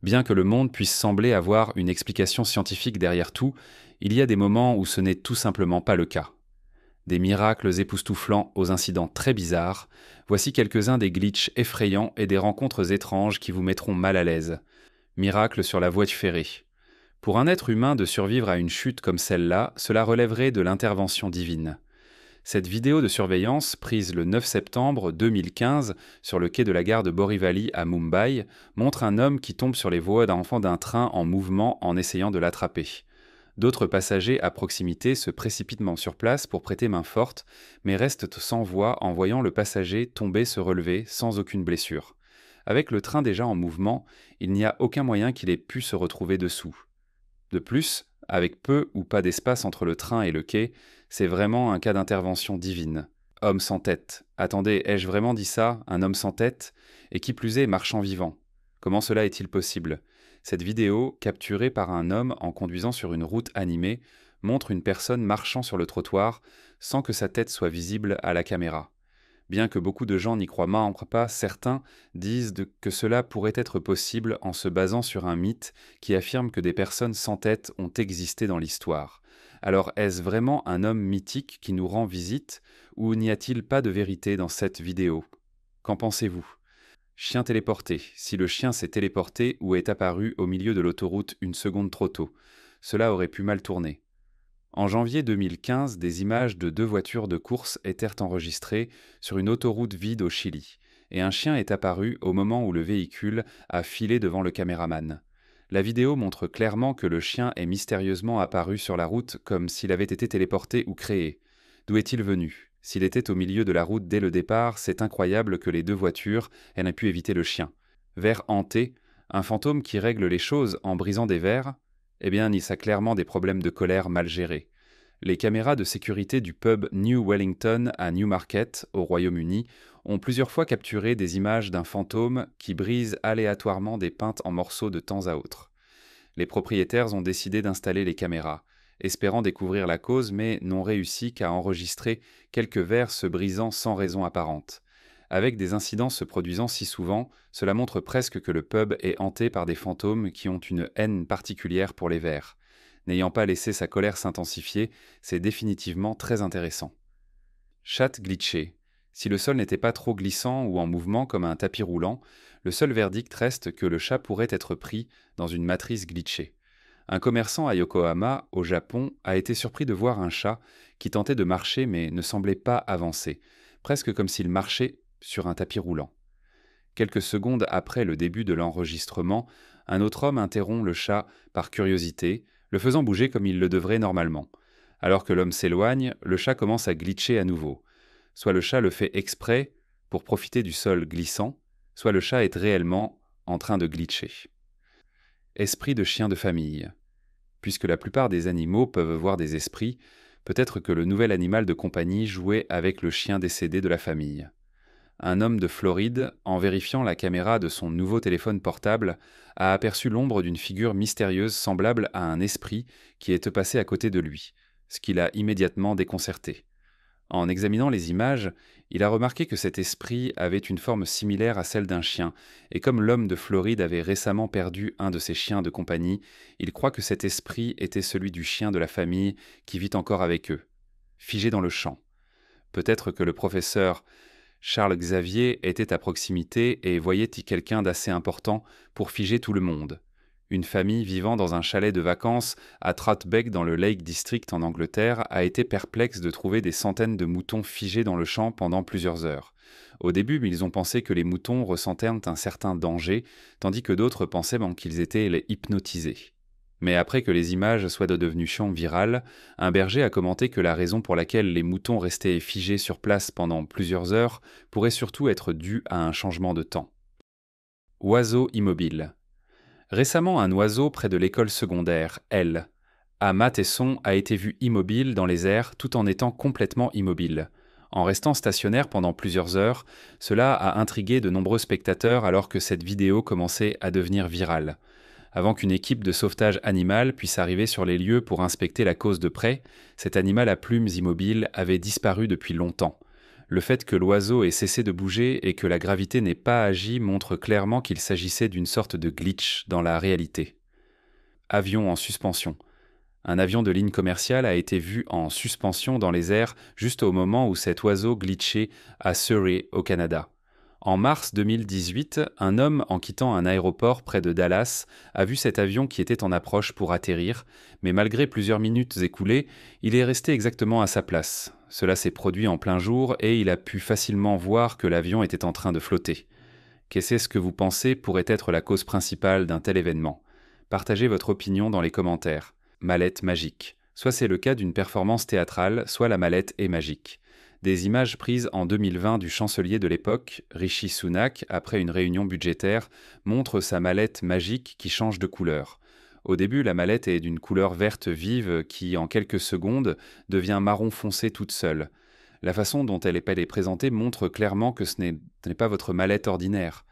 Bien que le monde puisse sembler avoir une explication scientifique derrière tout, il y a des moments où ce n'est tout simplement pas le cas. Des miracles époustouflants aux incidents très bizarres, voici quelques-uns des glitches effrayants et des rencontres étranges qui vous mettront mal à l'aise. Miracle sur la voie ferrée. Pour un être humain de survivre à une chute comme celle-là, cela relèverait de l'intervention divine. Cette vidéo de surveillance, prise le 9 septembre 2015 sur le quai de la gare de Borivali à Mumbai, montre un homme qui tombe sur les voies d'un train en mouvement en essayant de l'attraper. D'autres passagers à proximité se précipitent sur place pour prêter main forte, mais restent sans voix en voyant le passager tomber se relever sans aucune blessure. Avec le train déjà en mouvement, il n'y a aucun moyen qu'il ait pu se retrouver dessous. De plus, avec peu ou pas d'espace entre le train et le quai, c'est vraiment un cas d'intervention divine. Homme sans tête. Attendez, ai-je vraiment dit ça, un homme sans tête? Et qui plus est, marchand vivant. Comment cela est-il possible? Cette vidéo, capturée par un homme en conduisant sur une route animée, montre une personne marchant sur le trottoir sans que sa tête soit visible à la caméra. Bien que beaucoup de gens n'y croient même pas, certains disent que cela pourrait être possible en se basant sur un mythe qui affirme que des personnes sans tête ont existé dans l'histoire. Alors est-ce vraiment un homme mythique qui nous rend visite, ou n'y a-t-il pas de vérité dans cette vidéo? Qu'en pensez-vous? Chien téléporté. Si le chien s'est téléporté ou est apparu au milieu de l'autoroute une seconde trop tôt, cela aurait pu mal tourner. En janvier 2015, des images de 2 voitures de course étaient enregistrées sur une autoroute vide au Chili, et un chien est apparu au moment où le véhicule a filé devant le caméraman. La vidéo montre clairement que le chien est mystérieusement apparu sur la route comme s'il avait été téléporté ou créé. D'où est-il venu? S'il était au milieu de la route dès le départ, c'est incroyable que les 2 voitures aient pu éviter le chien. Verre hanté, un fantôme qui règle les choses en brisant des verres? Eh bien, il y a clairement des problèmes de colère mal gérés. Les caméras de sécurité du pub New Wellington à Newmarket, au Royaume-Uni, ont plusieurs fois capturé des images d'un fantôme qui brise aléatoirement des pintes en morceaux de temps à autre. Les propriétaires ont décidé d'installer les caméras, espérant découvrir la cause, mais n'ont réussi qu'à enregistrer quelques verres se brisant sans raison apparente. Avec des incidents se produisant si souvent, cela montre presque que le pub est hanté par des fantômes qui ont une haine particulière pour les verres. N'ayant pas laissé sa colère s'intensifier, c'est définitivement très intéressant. Chat glitché. Si le sol n'était pas trop glissant ou en mouvement comme un tapis roulant, le seul verdict reste que le chat pourrait être pris dans une matrice glitchée. Un commerçant à Yokohama, au Japon, a été surpris de voir un chat qui tentait de marcher mais ne semblait pas avancer, presque comme s'il marchait sur un tapis roulant. Quelques secondes après le début de l'enregistrement, un autre homme interrompt le chat par curiosité, le faisant bouger comme il le devrait normalement. Alors que l'homme s'éloigne, le chat commence à glitcher à nouveau. Soit le chat le fait exprès pour profiter du sol glissant, soit le chat est réellement en train de glitcher. Esprit de chien de famille. Puisque la plupart des animaux peuvent voir des esprits, peut-être que le nouvel animal de compagnie jouait avec le chien décédé de la famille. Un homme de Floride, en vérifiant la caméra de son nouveau téléphone portable, a aperçu l'ombre d'une figure mystérieuse semblable à un esprit qui est passé à côté de lui, ce qui l'a immédiatement déconcerté. En examinant les images, il a remarqué que cet esprit avait une forme similaire à celle d'un chien, et comme l'homme de Floride avait récemment perdu un de ses chiens de compagnie, il croit que cet esprit était celui du chien de la famille qui vit encore avec eux, figé dans le champ. Peut-être que le professeur Charles Xavier était à proximité et voyait quelqu'un d'assez important pour figer tout le monde. Une famille vivant dans un chalet de vacances à Troutbeck dans le Lake District en Angleterre a été perplexe de trouver des centaines de moutons figés dans le champ pendant plusieurs heures. Au début, ils ont pensé que les moutons ressentaient un certain danger, tandis que d'autres pensaient qu'ils étaient hypnotisés. Mais après que les images soient devenues virales, un berger a commenté que la raison pour laquelle les moutons restaient figés sur place pendant plusieurs heures pourrait surtout être due à un changement de temps. Oiseau immobile. Récemment, un oiseau près de l'école secondaire, L, à Matheson, a été vu immobile dans les airs tout en étant complètement immobile. En restant stationnaire pendant plusieurs heures, cela a intrigué de nombreux spectateurs alors que cette vidéo commençait à devenir virale. Avant qu'une équipe de sauvetage animal puisse arriver sur les lieux pour inspecter la cause de près, cet animal à plumes immobiles avait disparu depuis longtemps. Le fait que l'oiseau ait cessé de bouger et que la gravité n'ait pas agi montre clairement qu'il s'agissait d'une sorte de glitch dans la réalité. Avion en suspension. Un avion de ligne commerciale a été vu en suspension dans les airs juste au moment où cet oiseau glitchait à Surrey, au Canada. En mars 2018, un homme, en quittant un aéroport près de Dallas, a vu cet avion qui était en approche pour atterrir, mais malgré plusieurs minutes écoulées, il est resté exactement à sa place. Cela s'est produit en plein jour et il a pu facilement voir que l'avion était en train de flotter. Qu'est-ce que vous pensez pourrait être la cause principale d'un tel événement ? Partagez votre opinion dans les commentaires. Mallette magique. Soit c'est le cas d'une performance théâtrale, soit la mallette est magique. Des images prises en 2020 du chancelier de l'époque, Rishi Sunak, après une réunion budgétaire, montrent sa mallette magique qui change de couleur. Au début, la mallette est d'une couleur verte vive qui, en quelques secondes, devient marron foncé toute seule. La façon dont elle est présentée montre clairement que ce n'est pas votre mallette ordinaire.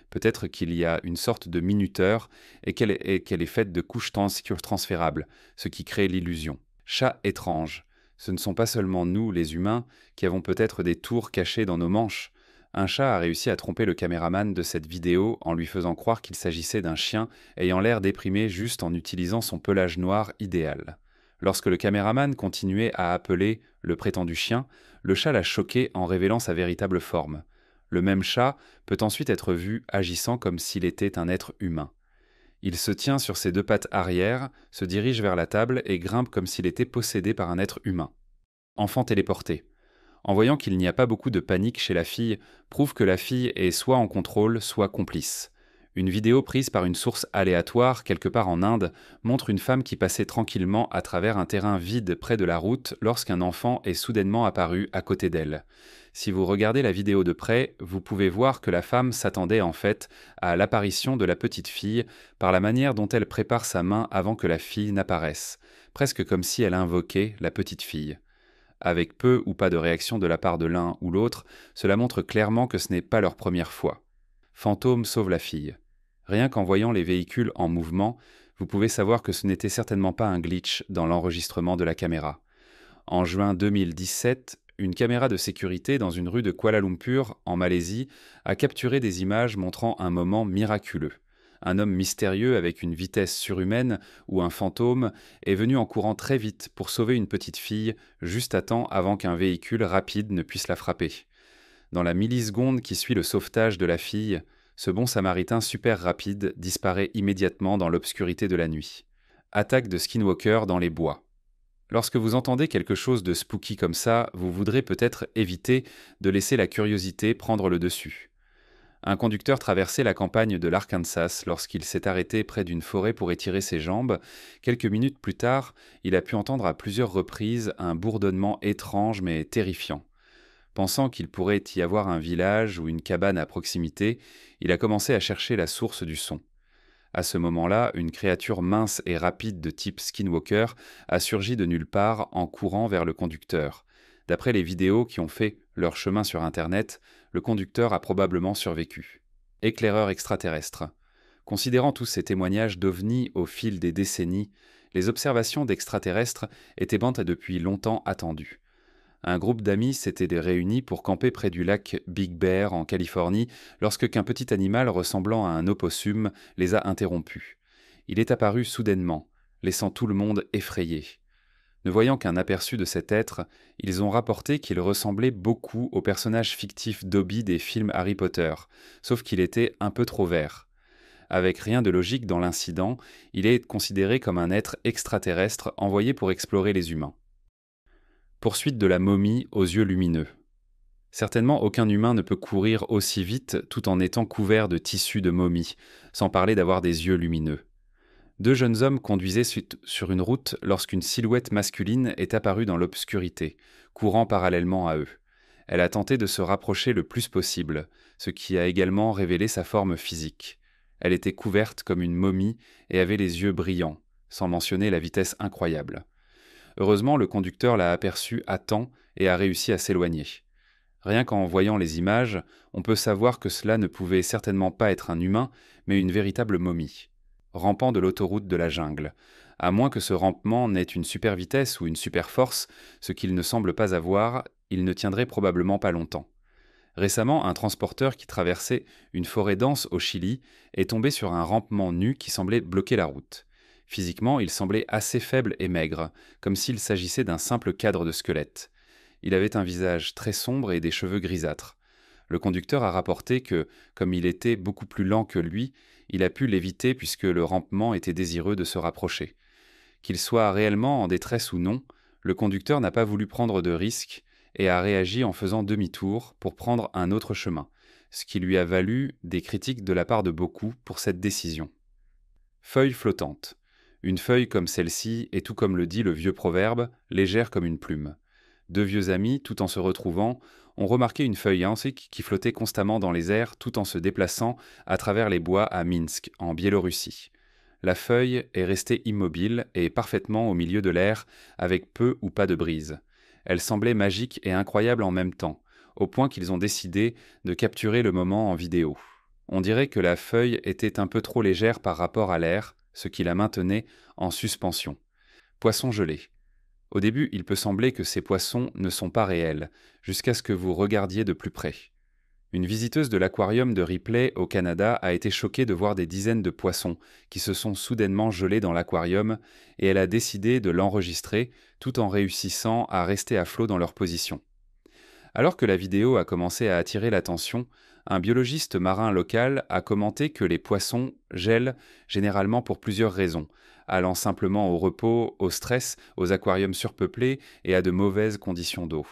Peut-être qu'il y a une sorte de minuteur et qu'elle est faite de couches transférables, ce qui crée l'illusion. Chat étrange. Ce ne sont pas seulement nous, les humains, qui avons peut-être des tours cachés dans nos manches. Un chat a réussi à tromper le caméraman de cette vidéo en lui faisant croire qu'il s'agissait d'un chien ayant l'air déprimé juste en utilisant son pelage noir idéal. Lorsque le caméraman continuait à appeler le prétendu chien, le chat l'a choqué en révélant sa véritable forme. Le même chat peut ensuite être vu agissant comme s'il était un être humain. Il se tient sur ses deux pattes arrière, se dirige vers la table et grimpe comme s'il était possédé par un être humain. Enfant téléporté. En voyant qu'il n'y a pas beaucoup de panique chez la fille, prouve que la fille est soit en contrôle, soit complice. Une vidéo prise par une source aléatoire quelque part en Inde montre une femme qui passait tranquillement à travers un terrain vide près de la route lorsqu'un enfant est soudainement apparu à côté d'elle. Si vous regardez la vidéo de près, vous pouvez voir que la femme s'attendait en fait à l'apparition de la petite fille par la manière dont elle prépare sa main avant que la fille n'apparaisse, presque comme si elle invoquait la petite fille. Avec peu ou pas de réaction de la part de l'un ou l'autre, cela montre clairement que ce n'est pas leur première fois. Fantôme sauve la fille. Rien qu'en voyant les véhicules en mouvement, vous pouvez savoir que ce n'était certainement pas un glitch dans l'enregistrement de la caméra. En juin 2017, une caméra de sécurité dans une rue de Kuala Lumpur, en Malaisie, a capturé des images montrant un moment miraculeux. Un homme mystérieux avec une vitesse surhumaine ou un fantôme est venu en courant très vite pour sauver une petite fille juste à temps avant qu'un véhicule rapide ne puisse la frapper. Dans la milliseconde qui suit le sauvetage de la fille, ce bon samaritain super rapide disparaît immédiatement dans l'obscurité de la nuit. Attaque de skinwalker dans les bois. Lorsque vous entendez quelque chose de spooky comme ça, vous voudrez peut-être éviter de laisser la curiosité prendre le dessus. Un conducteur traversait la campagne de l'Arkansas lorsqu'il s'est arrêté près d'une forêt pour étirer ses jambes. Quelques minutes plus tard, il a pu entendre à plusieurs reprises un bourdonnement étrange mais terrifiant. Pensant qu'il pourrait y avoir un village ou une cabane à proximité, il a commencé à chercher la source du son. À ce moment-là, une créature mince et rapide de type skinwalker a surgi de nulle part en courant vers le conducteur. D'après les vidéos qui ont fait leur chemin sur Internet, le conducteur a probablement survécu. Éclaireur extraterrestre. Considérant tous ces témoignages d'ovnis au fil des décennies, les observations d'extraterrestres étaient depuis longtemps attendues. Un groupe d'amis s'était réuni pour camper près du lac Big Bear en Californie lorsque qu'un petit animal ressemblant à un opossum les a interrompus. Il est apparu soudainement, laissant tout le monde effrayé. Ne voyant qu'un aperçu de cet être, ils ont rapporté qu'il ressemblait beaucoup au personnage fictif Dobby des films Harry Potter, sauf qu'il était un peu trop vert. Avec rien de logique dans l'incident, il est considéré comme un être extraterrestre envoyé pour explorer les humains. Poursuite de la momie aux yeux lumineux. Certainement aucun humain ne peut courir aussi vite tout en étant couvert de tissu de momie, sans parler d'avoir des yeux lumineux. Deux jeunes hommes conduisaient sur une route lorsqu'une silhouette masculine est apparue dans l'obscurité, courant parallèlement à eux. Elle a tenté de se rapprocher le plus possible, ce qui a également révélé sa forme physique. Elle était couverte comme une momie et avait les yeux brillants, sans mentionner la vitesse incroyable. Heureusement, le conducteur l'a aperçu à temps et a réussi à s'éloigner. Rien qu'en voyant les images, on peut savoir que cela ne pouvait certainement pas être un humain, mais une véritable momie. Rampant de l'autoroute de la jungle. À moins que ce rampement n'ait une super vitesse ou une super force, ce qu'il ne semble pas avoir, il ne tiendrait probablement pas longtemps. Récemment, un transporteur qui traversait une forêt dense au Chili est tombé sur un rampement nu qui semblait bloquer la route. Physiquement, il semblait assez faible et maigre, comme s'il s'agissait d'un simple cadre de squelette. Il avait un visage très sombre et des cheveux grisâtres. Le conducteur a rapporté que, comme il était beaucoup plus lent que lui, il a pu l'éviter puisque le rampement était désireux de se rapprocher. Qu'il soit réellement en détresse ou non, le conducteur n'a pas voulu prendre de risques et a réagi en faisant demi-tour pour prendre un autre chemin, ce qui lui a valu des critiques de la part de beaucoup pour cette décision. Feuille flottante. Une feuille comme celle-ci est, tout comme le dit le vieux proverbe, légère comme une plume. Deux vieux amis, tout en se retrouvant, ont remarqué une feuille antique qui flottait constamment dans les airs tout en se déplaçant à travers les bois à Minsk, en Biélorussie. La feuille est restée immobile et parfaitement au milieu de l'air, avec peu ou pas de brise. Elle semblait magique et incroyable en même temps, au point qu'ils ont décidé de capturer le moment en vidéo. On dirait que la feuille était un peu trop légère par rapport à l'air, ce qui la maintenait en suspension. Poisson gelé. Au début, il peut sembler que ces poissons ne sont pas réels, jusqu'à ce que vous regardiez de plus près. Une visiteuse de l'aquarium de Ripley au Canada a été choquée de voir des dizaines de poissons qui se sont soudainement gelés dans l'aquarium et elle a décidé de l'enregistrer tout en réussissant à rester à flot dans leur position. Alors que la vidéo a commencé à attirer l'attention, un biologiste marin local a commenté que les poissons gèlent généralement pour plusieurs raisons, allant simplement au repos, au stress, aux aquariums surpeuplés et à de mauvaises conditions d'eau.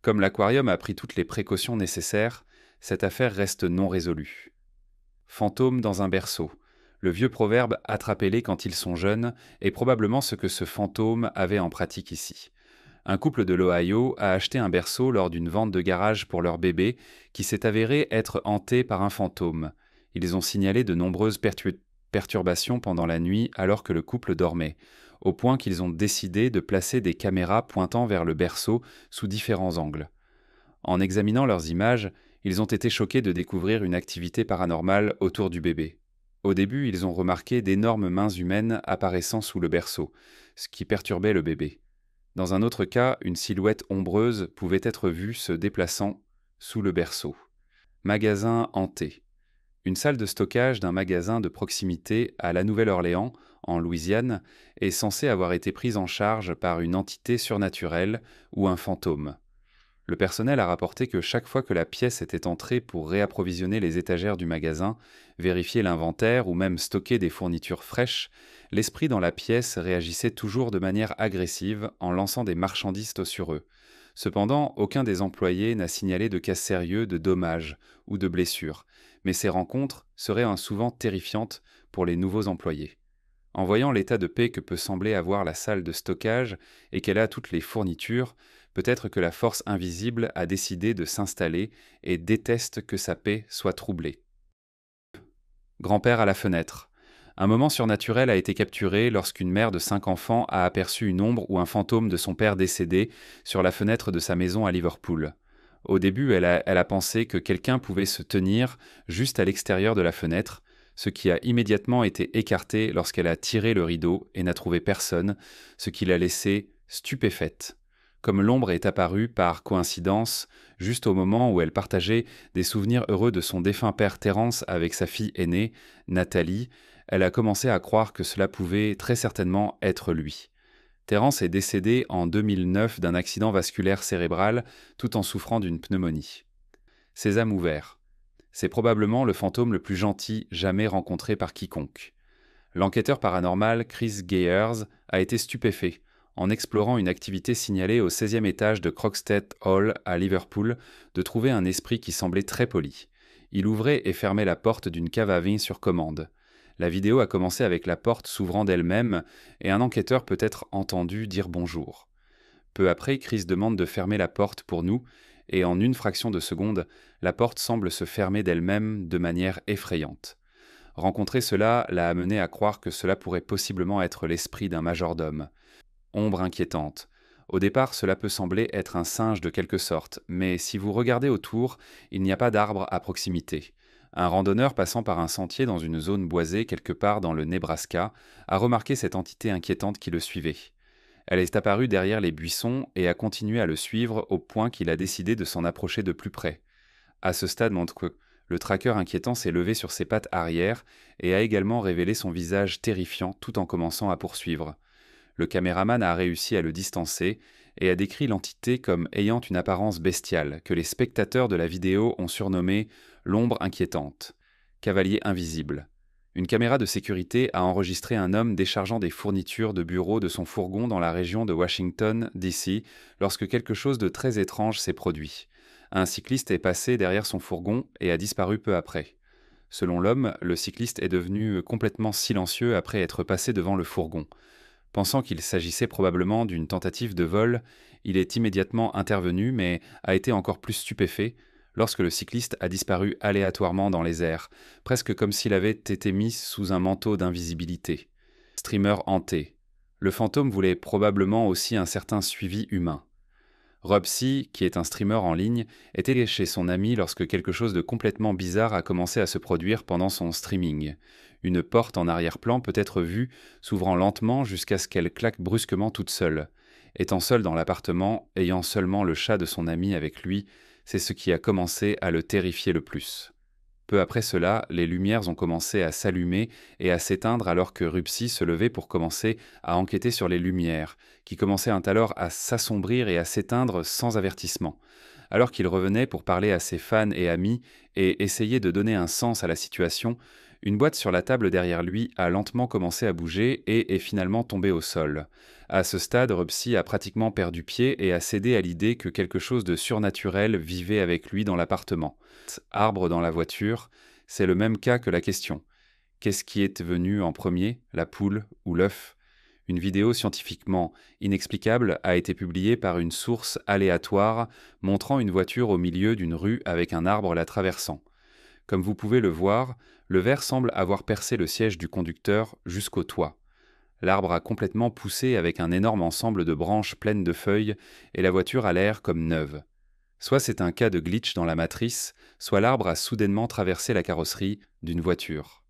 Comme l'aquarium a pris toutes les précautions nécessaires, cette affaire reste non résolue. Fantôme dans un berceau. Le vieux proverbe « attrapez-les quand ils sont jeunes » est probablement ce que ce fantôme avait en pratique ici. Un couple de l'Ohio a acheté un berceau lors d'une vente de garage pour leur bébé qui s'est avéré être hanté par un fantôme. Ils ont signalé de nombreuses perturbations pendant la nuit alors que le couple dormait, au point qu'ils ont décidé de placer des caméras pointant vers le berceau sous différents angles. En examinant leurs images, ils ont été choqués de découvrir une activité paranormale autour du bébé. Au début, ils ont remarqué d'énormes mains humaines apparaissant sous le berceau, ce qui perturbait le bébé. Dans un autre cas, une silhouette ombreuse pouvait être vue se déplaçant sous le berceau. Magasin hanté. Une salle de stockage d'un magasin de proximité à La Nouvelle-Orléans, en Louisiane, est censée avoir été prise en charge par une entité surnaturelle ou un fantôme. Le personnel a rapporté que chaque fois que la pièce était entrée pour réapprovisionner les étagères du magasin, vérifier l'inventaire ou même stocker des fournitures fraîches, l'esprit dans la pièce réagissait toujours de manière agressive en lançant des marchandises sur eux. Cependant, aucun des employés n'a signalé de cas sérieux de dommages ou de blessures, mais ces rencontres seraient souvent terrifiantes pour les nouveaux employés. En voyant l'état de paix que peut sembler avoir la salle de stockage et qu'elle a toutes les fournitures, peut-être que la force invisible a décidé de s'installer et déteste que sa paix soit troublée. Grand-père à la fenêtre. Un moment surnaturel a été capturé lorsqu'une mère de 5 enfants a aperçu une ombre ou un fantôme de son père décédé sur la fenêtre de sa maison à Liverpool. Au début, elle a pensé que quelqu'un pouvait se tenir juste à l'extérieur de la fenêtre, ce qui a immédiatement été écarté lorsqu'elle a tiré le rideau et n'a trouvé personne, ce qui l'a laissée stupéfaite. Comme l'ombre est apparue par coïncidence, juste au moment où elle partageait des souvenirs heureux de son défunt père Terence avec sa fille aînée, Nathalie, elle a commencé à croire que cela pouvait très certainement être lui. Terence est décédé en 2009 d'un accident vasculaire cérébral tout en souffrant d'une pneumonie. Sésame ouvert. C'est probablement le fantôme le plus gentil jamais rencontré par quiconque. L'enquêteur paranormal Chris Gayers a été stupéfait en explorant une activité signalée au 16e étage de Croxteth Hall à Liverpool, de trouver un esprit qui semblait très poli. Il ouvrait et fermait la porte d'une cave à vin sur commande. La vidéo a commencé avec la porte s'ouvrant d'elle-même et un enquêteur peut être entendu dire bonjour. Peu après, Chris demande de fermer la porte pour nous et en une fraction de seconde, la porte semble se fermer d'elle-même de manière effrayante. Rencontrer cela l'a amené à croire que cela pourrait possiblement être l'esprit d'un majordome. Ombre inquiétante. Au départ, cela peut sembler être un singe de quelque sorte, mais si vous regardez autour, il n'y a pas d'arbre à proximité. Un randonneur passant par un sentier dans une zone boisée quelque part dans le Nebraska a remarqué cette entité inquiétante qui le suivait. Elle est apparue derrière les buissons et a continué à le suivre au point qu'il a décidé de s'en approcher de plus près. À ce stade montre que le tracker inquiétant s'est levé sur ses pattes arrière et a également révélé son visage terrifiant tout en commençant à poursuivre. Le caméraman a réussi à le distancer et a décrit l'entité comme ayant une apparence bestiale, que les spectateurs de la vidéo ont surnommé l'ombre inquiétante, cavalier invisible. Une caméra de sécurité a enregistré un homme déchargeant des fournitures de bureau de son fourgon dans la région de Washington, D.C., lorsque quelque chose de très étrange s'est produit. Un cycliste est passé derrière son fourgon et a disparu peu après. Selon l'homme, le cycliste est devenu complètement silencieux après être passé devant le fourgon. Pensant qu'il s'agissait probablement d'une tentative de vol, il est immédiatement intervenu mais a été encore plus stupéfait lorsque le cycliste a disparu aléatoirement dans les airs, presque comme s'il avait été mis sous un manteau d'invisibilité. Streamer hanté. Le fantôme voulait probablement aussi un certain suivi humain. Robsy, qui est un streamer en ligne, était chez son ami lorsque quelque chose de complètement bizarre a commencé à se produire pendant son streaming. Une porte en arrière-plan peut être vue, s'ouvrant lentement jusqu'à ce qu'elle claque brusquement toute seule. Étant seul dans l'appartement, ayant seulement le chat de son ami avec lui, c'est ce qui a commencé à le terrifier le plus. Peu après cela, les lumières ont commencé à s'allumer et à s'éteindre alors que Rupsi se levait pour commencer à enquêter sur les lumières, qui commençaient alors à s'assombrir et à s'éteindre sans avertissement. Alors qu'il revenait pour parler à ses fans et amis et essayer de donner un sens à la situation, une boîte sur la table derrière lui a lentement commencé à bouger et est finalement tombée au sol. À ce stade, Rupsi a pratiquement perdu pied et a cédé à l'idée que quelque chose de surnaturel vivait avec lui dans l'appartement. Arbre dans la voiture, c'est le même cas que la question. Qu'est-ce qui est venu en premier, la poule ou l'œuf ? Une vidéo scientifiquement inexplicable a été publiée par une source aléatoire montrant une voiture au milieu d'une rue avec un arbre la traversant. Comme vous pouvez le voir, le verre semble avoir percé le siège du conducteur jusqu'au toit. L'arbre a complètement poussé avec un énorme ensemble de branches pleines de feuilles et la voiture a l'air comme neuve. Soit c'est un cas de glitch dans la matrice, soit l'arbre a soudainement traversé la carrosserie d'une voiture.